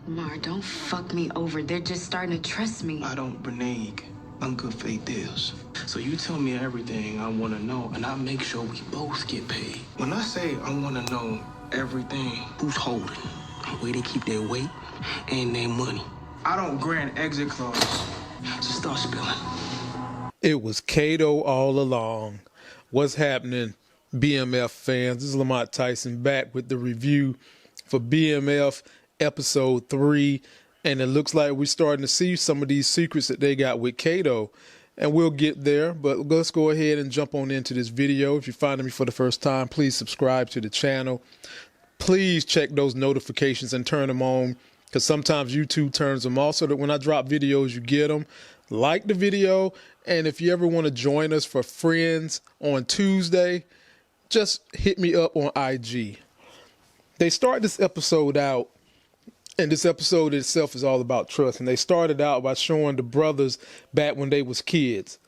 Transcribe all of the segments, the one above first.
Lamar, don't fuck me over. They're just starting to trust me. I don't renege on good faith deals. So you tell me everything I want to know, and I'll make sure we both get paid. When I say I want to know everything, who's holding, where they keep their weight, and their money. I don't grant exit clause. So start spilling. It was Cato all along. What's happening, BMF fans? This is Lamont Tyson back with the review for BMF episode 3. And it looks like we're starting to see some of these secrets that they got with Cato. And we'll get there, but let's go ahead and jump on into this video. If you're finding me for the first time, please subscribe to the channel. Please check those notifications and turn them on, because sometimes YouTube turns them off so that when I drop videos, you get them. Like the video, and if you ever want to join us for Friends on Tuesday, just hit me up on IG. They start this episode out, and this episode itself is all about trust, and they started out by showing the brothers back when they was kids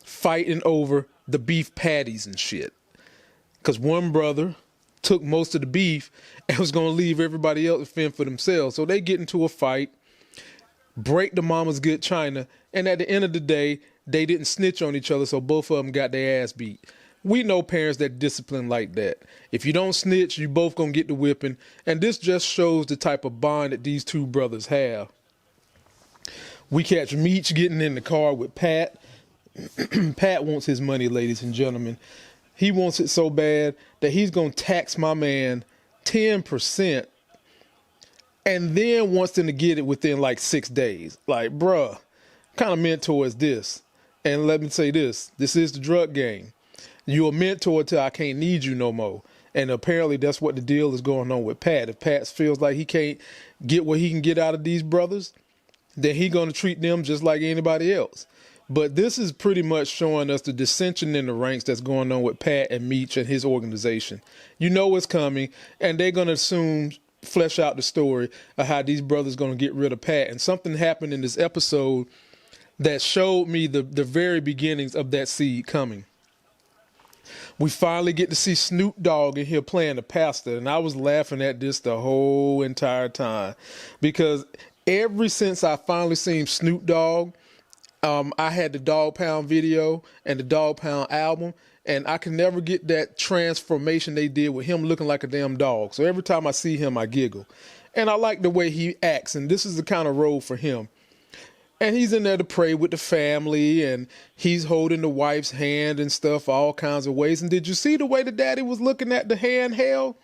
fighting over the beef patties and shit, because one brother took most of the beef and was going to leave everybody else to fend for themselves. So they get into a fight, break the mama's good china, and at the end of the day, they didn't snitch on each other, so both of them got their ass beat. We know parents that discipline like that. If you don't snitch, you both gonna get the whipping, and this just shows the type of bond that these two brothers have. We catch Meech getting in the car with Pat. Pat wants his money, ladies and gentlemen. He wants it so bad that he's gonna tax my man 10%. And then wants them to get it within like 6 days. Like, bruh, what kind of mentor is this? And let me say this is the drug game. You're a mentor till I can't need you no more. And apparently that's what the deal is going on with Pat. If Pat feels like he can't get what he can get out of these brothers, then he's going to treat them just like anybody else. But this is pretty much showing us the dissension in the ranks that's going on with Pat and Meech and his organization. You know it's coming, and they're going to soon flesh out the story of how these brothers going to get rid of Pat. And something happened in this episode that showed me the very beginnings of that seed coming. We finally get to see Snoop Dogg in here playing the pastor, and I was laughing at this the whole entire time, because ever since I finally seen Snoop Dogg, I had the Dog Pound video and the Dog Pound album, and I can never get that transformation they did with him looking like a damn dog. So every time I see him, I giggle. And I like the way he acts, and this is the kind of role for him. And he's in there to pray with the family, and he's holding the wife's hand and stuff all kinds of ways. And did you see the way the daddy was looking at the hand held?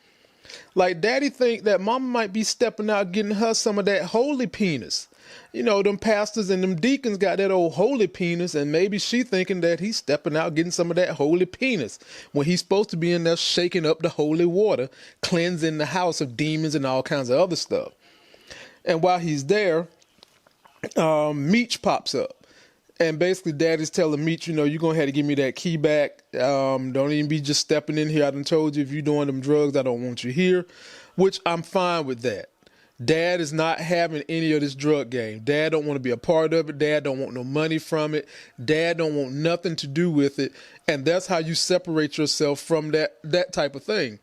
Like, daddy think that mama might be stepping out getting her some of that holy penis. You know, them pastors and them deacons got that old holy penis, and maybe she thinking that he's stepping out getting some of that holy penis when he's supposed to be in there shaking up the holy water, cleansing the house of demons and all kinds of other stuff. And while he's there, Meech pops up. And basically daddy's telling Meech, you know, you're going to have to give me that key back. Don't even be just stepping in here. I done told you if you're doing them drugs, I don't want you here, which I'm fine with that. Dad is not having any of this drug game. Dad don't want to be a part of it. Dad don't want no money from it. Dad don't want nothing to do with it. And that's how you separate yourself from that type of thing.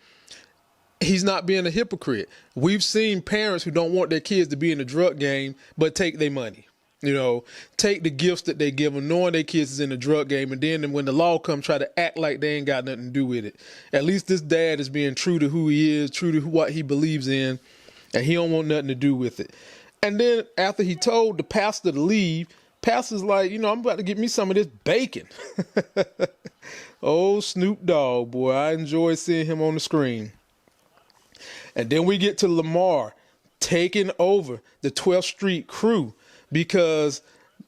He's not being a hypocrite. We've seen parents who don't want their kids to be in the drug game, but take their money. You know, take the gifts that they give them, knowing their kids is in the drug game, and then when the law comes, try to act like they ain't got nothing to do with it. At least this dad is being true to who he is, true to what he believes in, and he don't want nothing to do with it. And then after he told the pastor to leave, pastor's like, you know, I'm about to get me some of this bacon. Oh, Snoop Dogg, boy, I enjoy seeing him on the screen. And then we get to Lamar taking over the 12th Street crew, because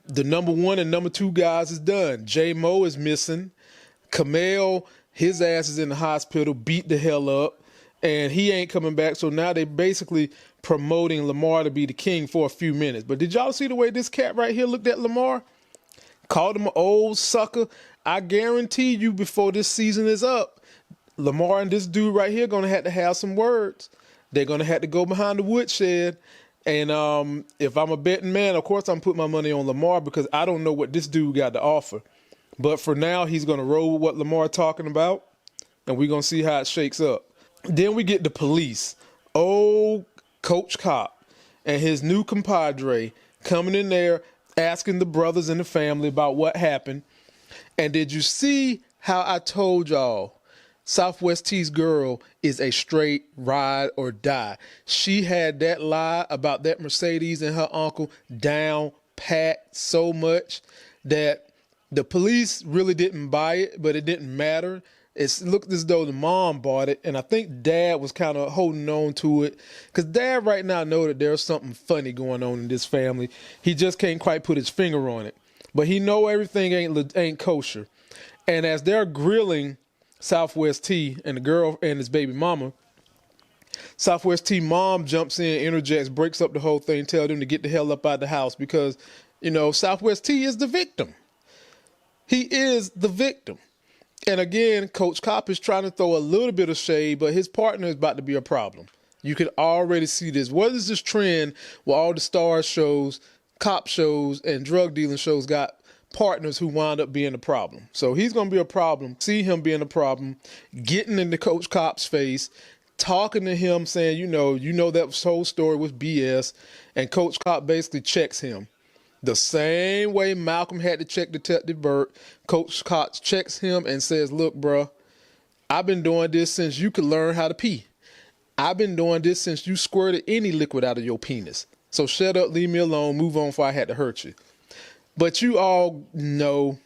the number 1 and number 2 guys is done. J-Mo is missing. Kamel, his ass is in the hospital, beat the hell up, and he ain't coming back. So now they basically promoting Lamar to be the king for a few minutes. But did y'all see the way this cat right here looked at Lamar? Called him an old sucker. I guarantee you before this season is up, Lamar and this dude right here going to have some words. They're going to have to go behind the woodshed. And if I'm a betting man, of course I'm putting my money on Lamar, because I don't know what this dude got to offer. But for now, he's going to roll with what Lamar talking about, and we're going to see how it shakes up. Then we get the police. Oh, Coach Cop. and his new compadre coming in there asking the brothers in the family about what happened. And did you see how I told y'all Southwest T's girl is a straight ride or die? She had that lie about that Mercedes and her uncle down pat so much that the police really didn't buy it, but it didn't matter. It looked as though the mom bought it, and I think Dad was kind of holding on to it because Dad right now know that there's something funny going on in this family. He just can't quite put his finger on it, but he know everything ain't kosher. And as they're grilling Southwest T and the girl and his baby mama, Southwest T mom jumps in, interjects, breaks up the whole thing, tell them to get the hell up out of the house because, Southwest T is the victim. He is the victim. And again, Coach Cop is trying to throw a little bit of shade, but his partner is about to be a problem. You can already see this. What is this trend where all the star shows, cop shows, and drug dealing shows got partners who wind up being a problem? So he's going to be a problem. See him being a problem, getting into Coach Cop's face, talking to him, saying, that whole story was BS. And Coach Cop basically checks him. The same way Malcolm had to check Detective Burt, Coach Cox checks him and says, look, bro, I've been doing this since you could learn how to pee. I've been doing this since you squirted any liquid out of your penis. So shut up, leave me alone, move on before I had to hurt you. But you all know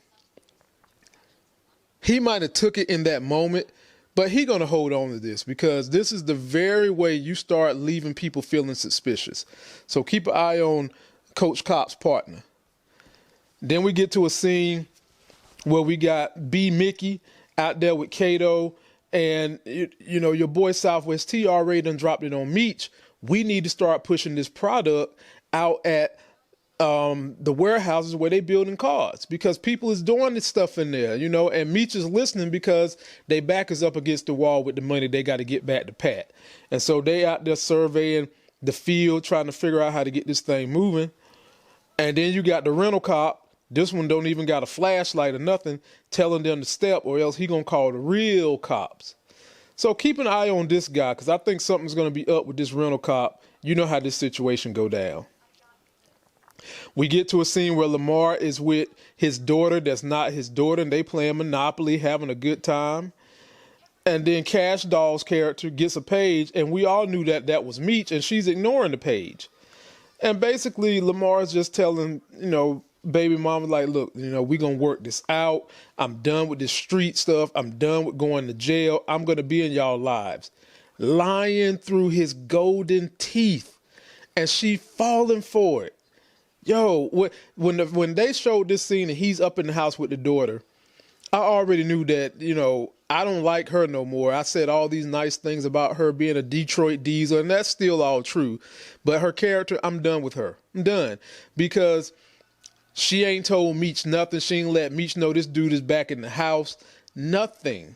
he might have took it in that moment, but he going to hold on to this because this is the very way you start leaving people feeling suspicious. So keep an eye on Coach Cop's partner. Then we get to a scene where we got B. Mickey out there with Cato, and your boy Southwest T already done dropped it on Meech. We need to start pushing this product out at the warehouses where they building cars because people is doing this stuff in there, and Meech is listening because they back is up against the wall with the money they got to get back to Pat. And so they out there surveying the field, trying to figure out how to get this thing moving. And then you got the rental cop. This one don't even got a flashlight or nothing, telling them to step or else he gonna call the real cops. So keep an eye on this guy because I think something's gonna be up with this rental cop. You know how this situation go down. We get to a scene where Lamar is with his daughter that's not his daughter, and they playing Monopoly, having a good time. And then Cash Doll's character gets a page, and we all knew that was Meech, and she's ignoring the page. And basically, Lamar's just telling, baby mama, like, look, we going to work this out. I'm done with this street stuff. I'm done with going to jail. I'm going to be in y'all lives. Lying through his golden teeth. And she falling for it. Yo, when they showed this scene and he's up in the house with the daughter, I already knew that, I don't like her no more. I said all these nice things about her being a Detroit Diesel, and that's still all true. But her character, I'm done with her. I'm done. Because she ain't told Meech nothing. She ain't let Meech know this dude is back in the house. Nothing.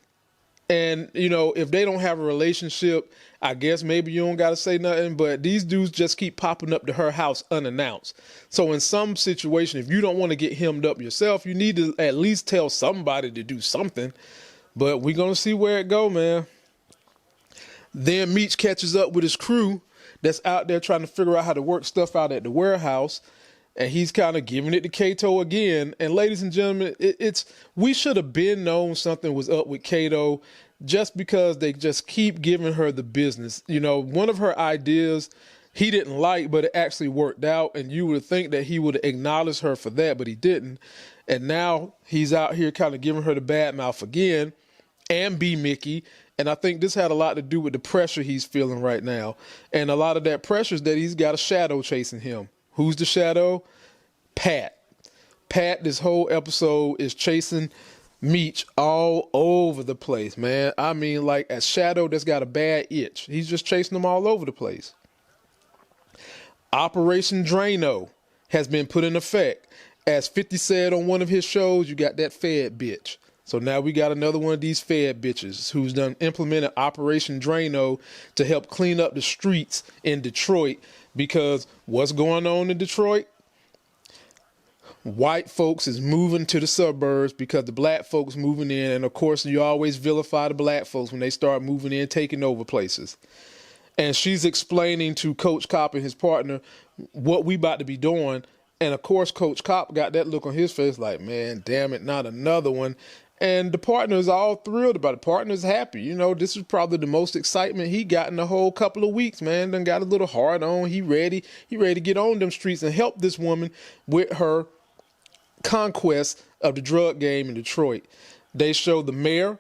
And, if they don't have a relationship, I guess maybe you don't got to say nothing. But these dudes just keep popping up to her house unannounced. So in some situation, if you don't want to get hemmed up yourself, you need to at least tell somebody to do something. But we're going to see where it go, man. Then Meech catches up with his crew that's out there trying to figure out how to work stuff out at the warehouse. And he's kind of giving it to Cato again. And ladies and gentlemen, we should have been known something was up with Cato just because they just keep giving her the business. One of her ideas he didn't like, but it actually worked out. And you would think that he would acknowledge her for that, but he didn't. And now he's out here kind of giving her the bad mouth again. And B. Mickey. And I think this had a lot to do with the pressure he's feeling right now. And a lot of that pressure is that he's got a shadow chasing him. Who's the shadow? Pat. Pat, this whole episode, is chasing Meech all over the place, man. I mean, like a shadow that's got a bad itch. He's just chasing them all over the place. Operation Drano has been put in effect. As 50 said on one of his shows, you got that Fed bitch. So now we got another one of these Fed bitches who's done implemented Operation Drano to help clean up the streets in Detroit because what's going on in Detroit? White folks is moving to the suburbs because the black folks moving in. And of course, you always vilify the black folks when they start moving in, taking over places. And she's explaining to Coach Cop and his partner what we about to be doing. And of course, Coach Cop got that look on his face like, man, damn it, not another one. And the partner's all thrilled about it. Partner's happy. You know, this is probably the most excitement he got in the whole couple of weeks, man. Done got a little hard on. He ready to get on them streets and help this woman with her conquest of the drug game in Detroit. They show the mayor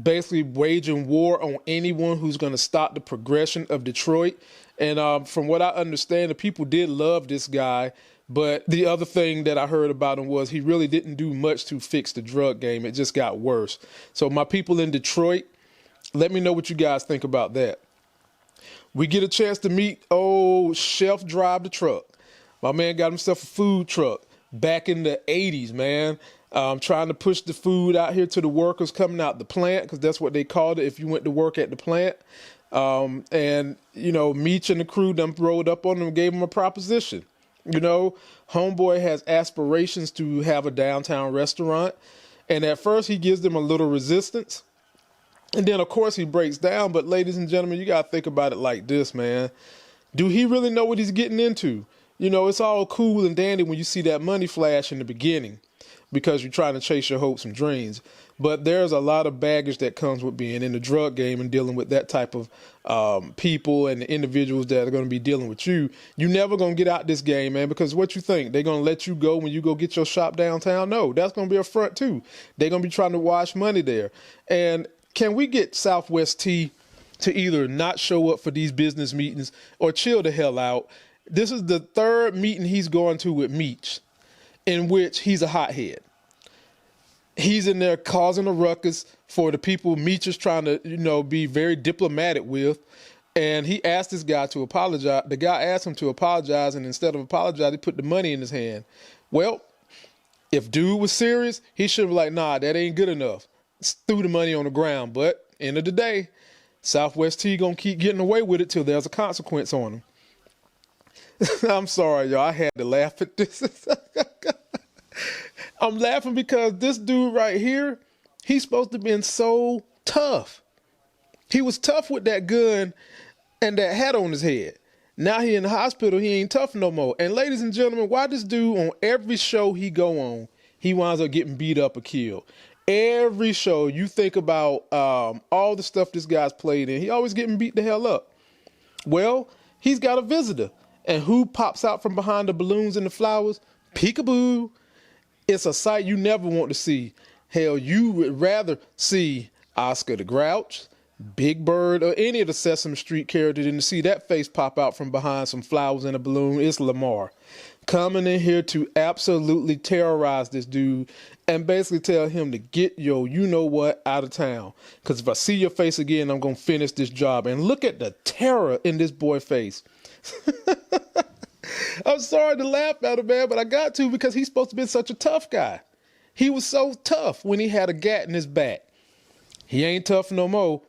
basically waging war on anyone who's going to stop the progression of Detroit. And from what I understand, the people did love this guy. But the other thing that I heard about him was he really didn't do much to fix the drug game. It just got worse. So my people in Detroit, let me know what you guys think about that. We get a chance to meet old Chef Drive the Truck. My man got himself a food truck back in the 80s, man. Trying to push the food out here to the workers coming out the plant, because that's what they called it if you went to work at the plant. And, you know, Meech and the crew done rolled up on him and gave him a proposition. You know, homeboy has aspirations to have a downtown restaurant. And at first he gives them a little resistance. And then, of course, he breaks down. But ladies and gentlemen, you got to think about it like this, man. Do he really know what he's getting into? You know, it's all cool and dandy when you see that money flash in the beginning because you're trying to chase your hopes and dreams. But there's a lot of baggage that comes with being in the drug game and dealing with that type of people and the individuals that are going to be dealing with you. You're never going to get out this game, man, because what you think? They're going to let you go when you go get your shop downtown? No, that's going to be a front too. They're going to be trying to wash money there. And can we get Southwest T to either not show up for these business meetings or chill the hell out? This is the third meeting he's going to with Meech, in which he's a hothead. He's in there causing a ruckus for the people Meech is trying to, you know, be very diplomatic with. And he asked this guy to apologize. The guy asked him to apologize, and instead of apologize, he put the money in his hand. Well, if dude was serious, he should be like, nah, that ain't good enough. Threw the money on the ground. But end of the day, Southwest T gonna keep getting away with it till there's a consequence on him. I'm sorry, y'all. I had to laugh at this. I'm laughing because this dude right here, he's supposed to have been so tough. He was tough with that gun and that hat on his head. Now he in the hospital, he ain't tough no more. And ladies and gentlemen, why this dude on every show he go on, he winds up getting beat up or killed. Every show you think about all the stuff this guy's played in, he always getting beat the hell up. Well, he's got a visitor. And who pops out from behind the balloons and the flowers? Peekaboo. It's a sight you never want to see. Hell, you would rather see Oscar the Grouch, Big Bird, or any of the Sesame Street characters than to see that face pop out from behind some flowers and a balloon. It's Lamar coming in here to absolutely terrorize this dude and basically tell him to get your you-know-what out of town. Because if I see your face again, I'm going to finish this job. And look at the terror in this boy's face. I'm sorry to laugh at him, man, but I got to because he's supposed to be such a tough guy. He was so tough when he had a gat in his back. He ain't tough no more,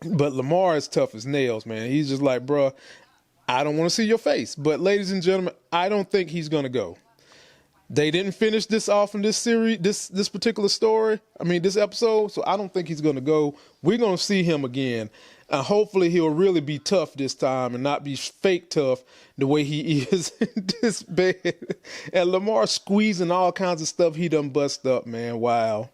but Lamar is tough as nails, man. He's just like, bruh, I don't want to see your face. But ladies and gentlemen, I don't think he's going to go. They didn't finish this off in this series, this particular story. I mean, this episode. So I don't think he's going to go. We're going to see him again. Hopefully he'll really be tough this time and not be fake tough the way he is in this bed. And Lamar squeezing all kinds of stuff he done bust up, man. Wow.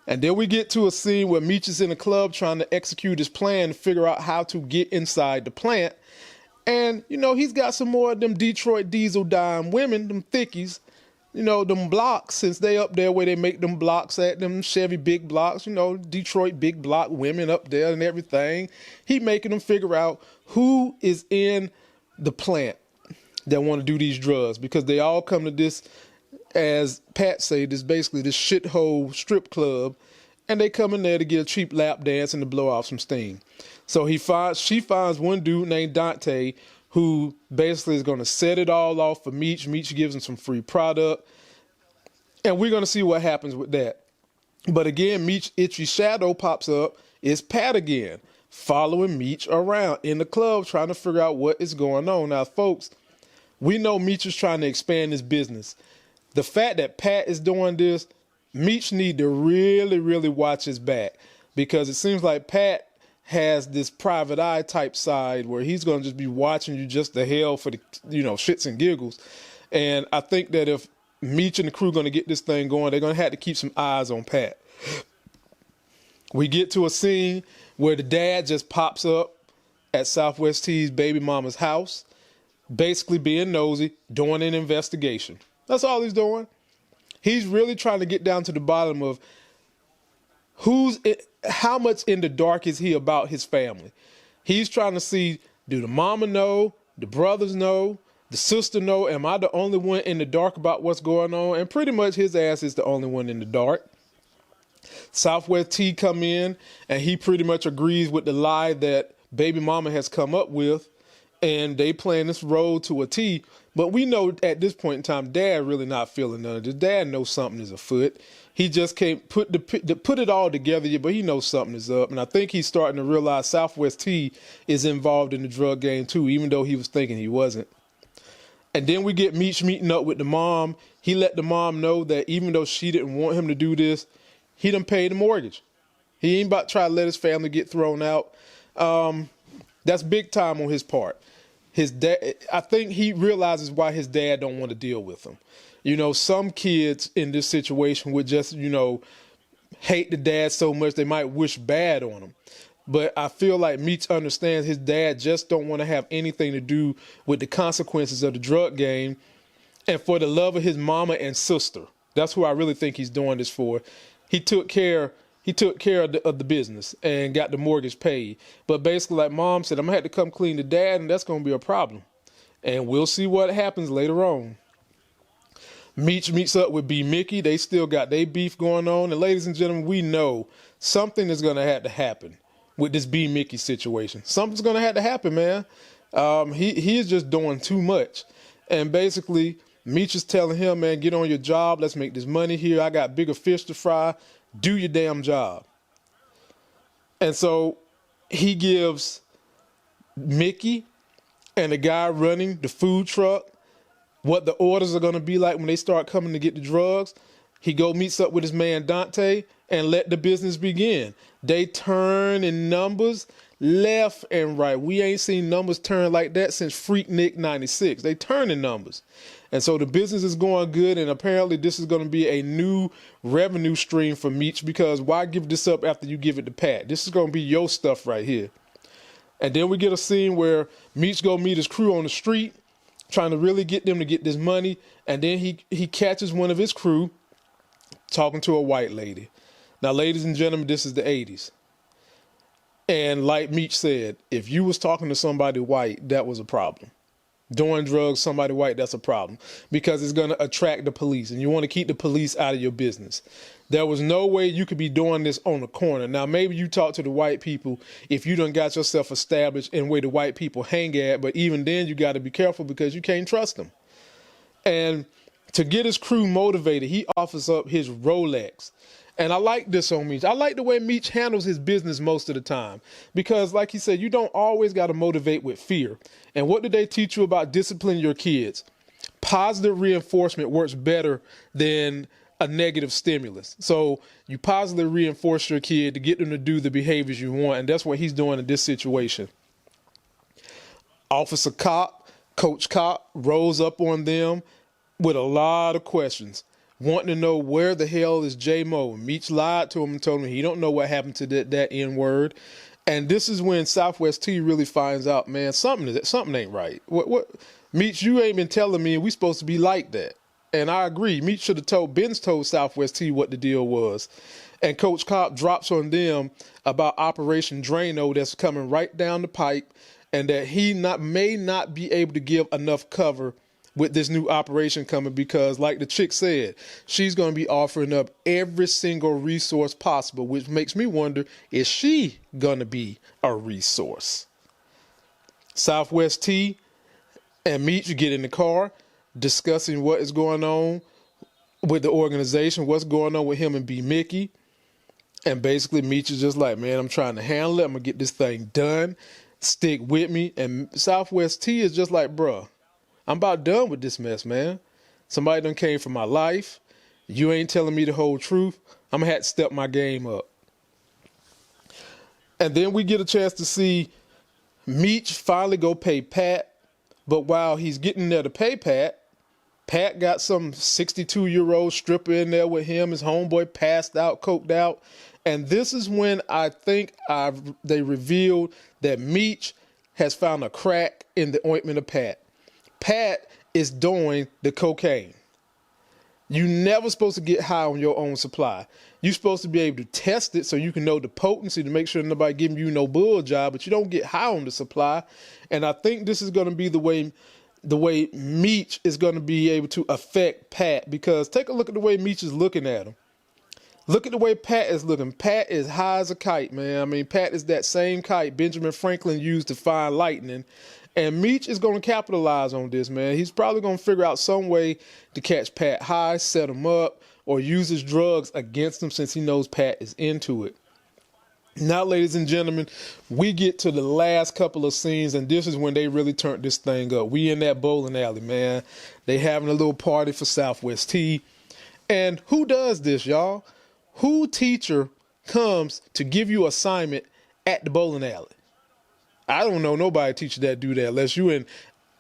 And then we get to a scene where Meech is in a club trying to execute his plan to figure out how to get inside the plant. And, you know, he's got some more of them Detroit diesel dime women, them thickies, you know, them blocks, since they up there where they make them blocks at, them Chevy big blocks, you know, Detroit big block women up there and everything. He making them figure out who is in the plant that want to do these drugs, because they all come to this, as Pat say, this basically this shithole strip club, and they come in there to get a cheap lap dance and to blow off some steam. So she finds one dude named Dante who basically is going to set it all off for Meech. Meech gives him some free product. And we're going to see what happens with that. But again, Meech's itchy shadow pops up. It's Pat again, following Meech around in the club, trying to figure out what is going on. Now, folks, we know Meech is trying to expand his business. The fact that Pat is doing this, Meech need to really, really watch his back, because it seems like Pat has this private eye type side where he's going to just be watching you just the hell for the, shits and giggles. And I think that if Meech and the crew going to get this thing going, they're going to have to keep some eyes on Pat. We get to a scene where the dad just pops up at Southwest T's baby mama's house, basically being nosy, doing an investigation. That's all he's doing. He's really trying to get down to the bottom of how much in the dark is he about his family. He's trying to see, do the mama know, the brothers know, the sister know, am I the only one in the dark about what's going on? And pretty much his ass is the only one in the dark. Southwest T come in and he pretty much agrees with the lie that baby mama has come up with, and they playing this role to a T. But we know at this point in time, Dad really not feeling none of this. Dad knows something is afoot. He just can't put it all together yet, but he knows something is up. And I think he's starting to realize Southwest T is involved in the drug game too, even though he was thinking he wasn't. And then we get Meech meeting up with the mom. He let the mom know that even though she didn't want him to do this, he done paid the mortgage. He ain't about to try to let his family get thrown out. That's big time on his part. His dad, I think he realizes why his dad don't want to deal with him. Some kids in this situation would just, hate the dad so much they might wish bad on him. But I feel like Meech understands his dad just don't want to have anything to do with the consequences of the drug game, and for the love of his mama and sister. That's who I really think he's doing this for. He took care of the business and got the mortgage paid. But basically, like Mom said, I'm going to have to come clean to Dad, and that's going to be a problem. And we'll see what happens later on. Meech meets up with B. Mickey. They still got their beef going on. And ladies and gentlemen, we know something is going to have to happen with this B. Mickey situation. Something's going to have to happen, man. He is just doing too much. And basically, Meech is telling him, man, get on your job. Let's make this money here. I got bigger fish to fry. Do your damn job. And so he gives Mickey and the guy running the food truck what the orders are going to be like when they start coming to get the drugs. He meets up with his man Dante and let the business begin. They turn in numbers left and right. We ain't seen numbers turn like that since Freaknik 96. They turn in numbers. And so the business is going good, and apparently this is going to be a new revenue stream for Meech, because why give this up after you give it to Pat? This is going to be your stuff right here. And then we get a scene where Meech go meet his crew on the street, trying to really get them to get this money, and then he catches one of his crew talking to a white lady. Now, ladies and gentlemen, this is the 80s. And like Meech said, if you was talking to somebody white, that was a problem. Doing drugs, somebody white, that's a problem, because it's going to attract the police, and you want to keep the police out of your business. There was no way you could be doing this on the corner. Now, maybe you talk to the white people if you done got yourself established in where the white people hang at, but even then you got to be careful because you can't trust them. And to get his crew motivated, he offers up his Rolex. And I like this on Meech. I like the way Meech handles his business most of the time, because like he said, you don't always got to motivate with fear. And what did they teach you about disciplining your kids? Positive reinforcement works better than a negative stimulus. So you positively reinforce your kid to get them to do the behaviors you want. And that's what he's doing in this situation. Officer Cop, Coach Cop rolls up on them with a lot of questions, wanting to know where the hell is J-Mo. Meech lied to him and told him he don't know what happened to that N-word. And this is when Southwest T really finds out, man, something ain't right. What Meech, you ain't been telling me we supposed to be like that. And I agree. Meech should have told Southwest T what the deal was. And Coach Cop drops on them about Operation Drano that's coming right down the pipe, and that he may not be able to give enough cover with this new operation coming, because like the chick said, she's going to be offering up every single resource possible, which makes me wonder, is she going to be a resource? Southwest T and Meech get in the car discussing what is going on with the organization, what's going on with him and B. Mickey. And basically Meech is just like, man, I'm trying to handle it. I'm going to get this thing done. Stick with me. And Southwest T is just like, bruh, I'm about done with this mess, man. Somebody done came for my life. You ain't telling me the whole truth. I'm going to have to step my game up. And then we get a chance to see Meech finally go pay Pat. But while he's getting there to pay Pat, Pat got some 62-year-old stripper in there with him. His homeboy passed out, coked out. And this is when I think they revealed that Meech has found a crack in the ointment of Pat. Pat is doing the cocaine. You're never supposed to get high on your own supply. You're supposed to be able to test it so you can know the potency to make sure nobody giving you no bull job, but you don't get high on the supply. And I think this is going to be the way Meech is going to be able to affect Pat, because take a look at the way Meech is looking at him. Look at the way Pat is looking. Pat is high as a kite, man. I mean, Pat is that same kite Benjamin Franklin used to find lightning. And Meech is going to capitalize on this, man. He's probably going to figure out some way to catch Pat high, set him up, or use his drugs against him since he knows Pat is into it. Now, ladies and gentlemen, we get to the last couple of scenes, and this is when they really turned this thing up. We in that bowling alley, man. They having a little party for Southwest Tea. And who does this, y'all? Who teacher comes to give you assignment at the bowling alley? I don't know nobody teacher that do that unless you in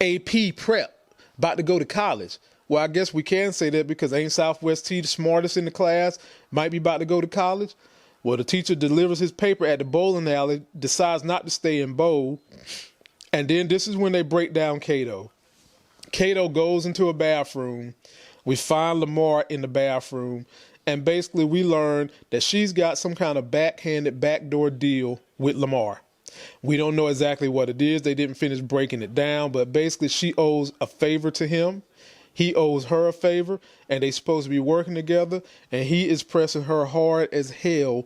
AP prep, about to go to college. Well, I guess we can say that because ain't Southwest T the smartest in the class, might be about to go to college. Well, the teacher delivers his paper at the bowling alley, decides not to stay in bowl. And then this is when they break down Cato. Cato goes into a bathroom. We find Lamar in the bathroom. And basically we learn that she's got some kind of backhanded backdoor deal with Lamar. We don't know exactly what it is. They didn't finish breaking it down, but basically she owes a favor to him. He owes her a favor, and they're supposed to be working together, and he is pressing her hard as hell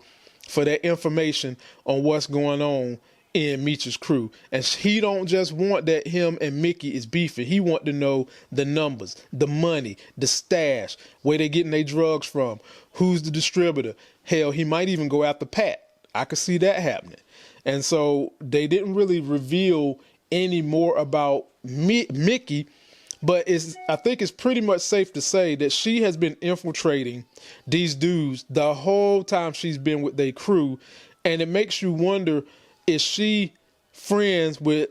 for that information on what's going on in Meech's crew. And he don't just want that him and Mickey is beefing. He want to know the numbers, the money, the stash, where they getting their drugs from, who's the distributor. Hell, he might even go after Pat. I could see that happening. And so they didn't really reveal any more about Mickey, but I think it's pretty much safe to say that she has been infiltrating these dudes the whole time she's been with their crew. And it makes you wonder, is she friends with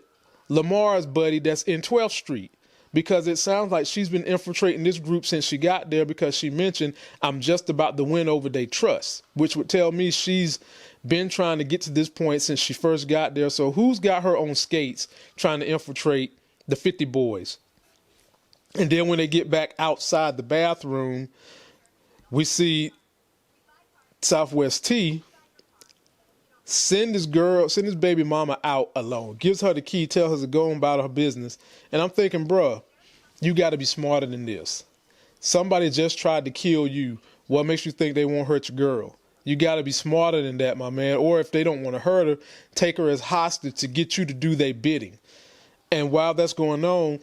Lamar's buddy that's in 12th Street? Because it sounds like she's been infiltrating this group since she got there, because she mentioned, I'm just about to win over their trust, which would tell me she's been trying to get to this point since she first got there. So who's got her on skates trying to infiltrate the 50 boys? And then when they get back outside the bathroom, we see Southwest T send this baby mama out alone, gives her the key, tells her to go about her business. And I'm thinking, bruh, you got to be smarter than this. Somebody just tried to kill you. What makes you think they won't hurt your girl? You got to be smarter than that, my man. Or if they don't want to hurt her, take her as hostage to get you to do their bidding. And while that's going on,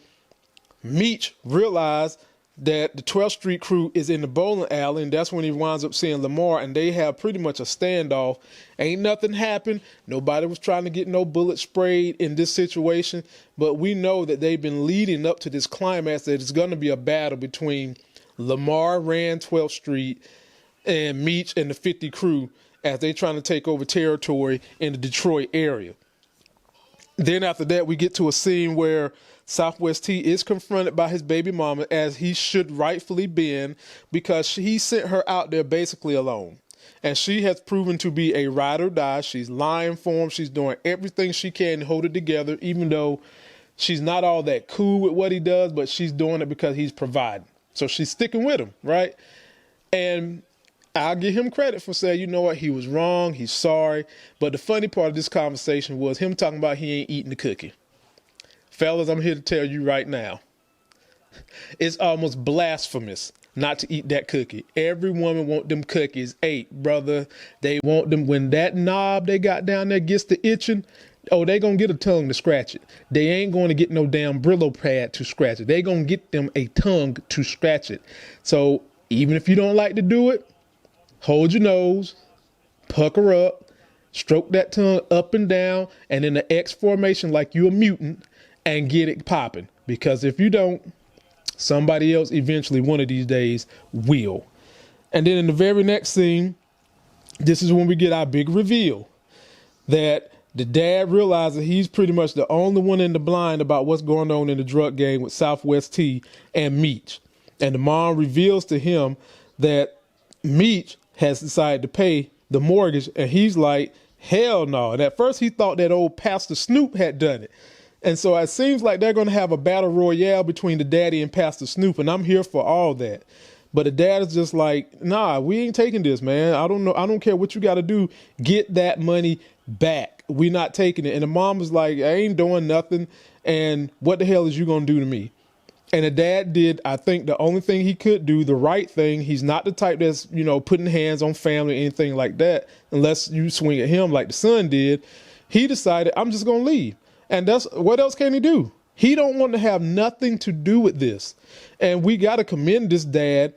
Meech realized that the 12th Street crew is in the bowling alley, and that's when he winds up seeing Lamar, and they have pretty much a standoff. Ain't nothing happened. Nobody was trying to get no bullet sprayed in this situation, but we know that they've been leading up to this climax, that it's going to be a battle between Lamar ran 12th Street and Meech and the 50 crew as they trying to take over territory in the Detroit area. Then after that, we get to a scene where Southwest T is confronted by his baby mama, as he should rightfully been, because he sent her out there basically alone. And she has proven to be a ride or die. She's lying for him. She's doing everything she can to hold it together, even though she's not all that cool with what he does, but she's doing it because he's providing. So she's sticking with him, right? And I'll give him credit for saying, you know what, he was wrong, he's sorry. But the funny part of this conversation was him talking about he ain't eating the cookie. Fellas, I'm here to tell you right now, it's almost blasphemous not to eat that cookie. Every woman want them cookies ate, brother. They want them. When that knob they got down there gets to itching, oh, they gonna get a tongue to scratch it. They ain't going to get no damn Brillo pad to scratch it. They gonna get them a tongue to scratch it. So even if you don't like to do it, hold your nose, pucker up, stroke that tongue up and down, and in the X formation like you a mutant, and get it popping. Because if you don't, somebody else eventually one of these days will. And then in the very next scene, this is when we get our big reveal. that the dad realizes he's pretty much the only one in the blind about what's going on in the drug game with Southwest T and Meech. And the mom reveals to him that Meech has decided to pay the mortgage, and he's like, hell no. And at first he thought that old Pastor Snoop had done it. And so it seems like they're going to have a battle royale between the daddy and Pastor Snoop, and I'm here for all that. But the dad is just like, nah, we ain't taking this, man. I don't know. I don't care what you got to do. Get that money back. We not taking it. And the mom was like, I ain't doing nothing. And what the hell is you going to do to me? And the dad did, I think, the only thing he could do, the right thing. He's not the type that's, putting hands on family or anything like that, unless you swing at him like the son did. He decided, I'm just going to leave. And that's what else can he do? He don't want to have nothing to do with this. And we got to commend this dad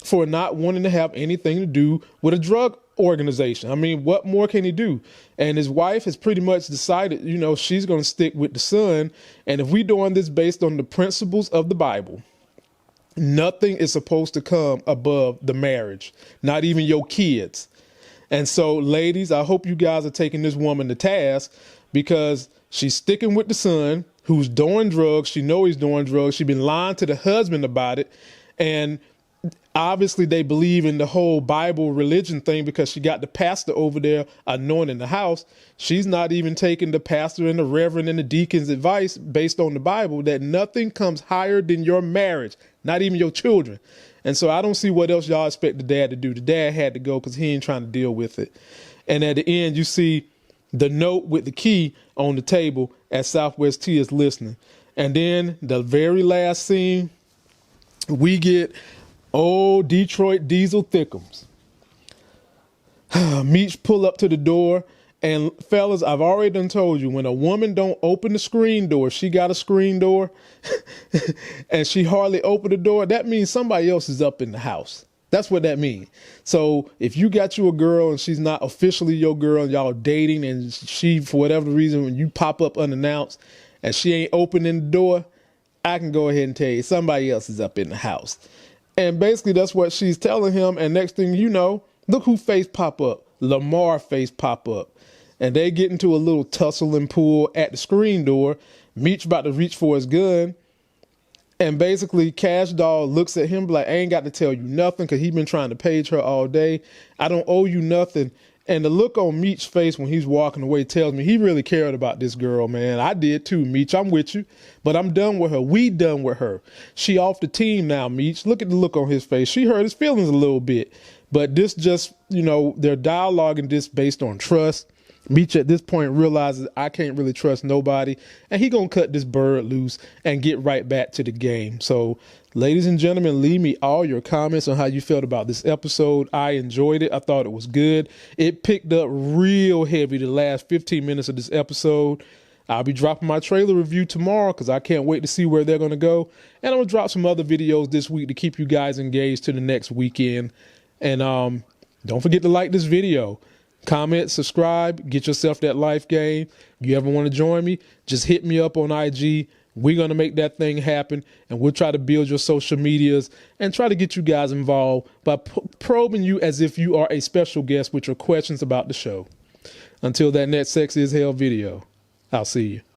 for not wanting to have anything to do with a drug organization. I mean, what more can he do? And his wife has pretty much decided, she's going to stick with the son. And if we're doing this based on the principles of the Bible, nothing is supposed to come above the marriage, not even your kids. And so, ladies, I hope you guys are taking this woman to task, because she's sticking with the son who's doing drugs. She knows he's doing drugs. She's been lying to the husband about it. And obviously they believe in the whole Bible religion thing, because she got the pastor over there anointing the house. She's not even taking the pastor and the reverend and the deacon's advice based on the Bible, that nothing comes higher than your marriage, not even your children. And so I don't see what else y'all expect the dad to do. The dad had to go because he ain't trying to deal with it. And at the end, you see the note with the key on the table as Southwest T is listening. And then the very last scene, we get old Detroit Diesel Thickums. Meech pull up to the door. And fellas, I've already done told you, when a woman don't open the screen door, she got a screen door, and she hardly opened the door, that means somebody else is up in the house. That's what that means. So if you got you a girl and she's not officially your girl, and y'all dating, and she, for whatever reason, when you pop up unannounced and she ain't opening the door, I can go ahead and tell you somebody else is up in the house. And basically that's what she's telling him. And next thing you know, look who face pop up. Lamar face pop up. And they get into a little tussle and pull at the screen door. Meech about to reach for his gun. And basically Cash Doll looks at him like, I ain't got to tell you nothing, because he been trying to page her all day. I don't owe you nothing. And the look on Meech's face when he's walking away tells me he really cared about this girl, man. I did too, Meech. I'm with you. But I'm done with her. We done with her. She off the team now, Meech. Look at the look on his face. She hurt his feelings a little bit. But this just, they're dialoguing this based on trust. Meech at this point realizes I can't really trust nobody, and he gonna cut this bird loose and get right back to the game. So, ladies and gentlemen, leave me all your comments on how you felt about this episode. I enjoyed it. I thought it was good. It picked up real heavy the last 15 minutes of this episode. I'll be dropping my trailer review tomorrow because I can't wait to see where they're gonna go. And I'm gonna drop some other videos this week to keep you guys engaged to the next weekend. And don't forget to like this video. Comment, subscribe, get yourself that life game. You ever want to join me? Just hit me up on IG. We're going to make that thing happen, and we'll try to build your social medias and try to get you guys involved by probing you as if you are a special guest with your questions about the show. Until that next Sexy as Hell video, I'll see you.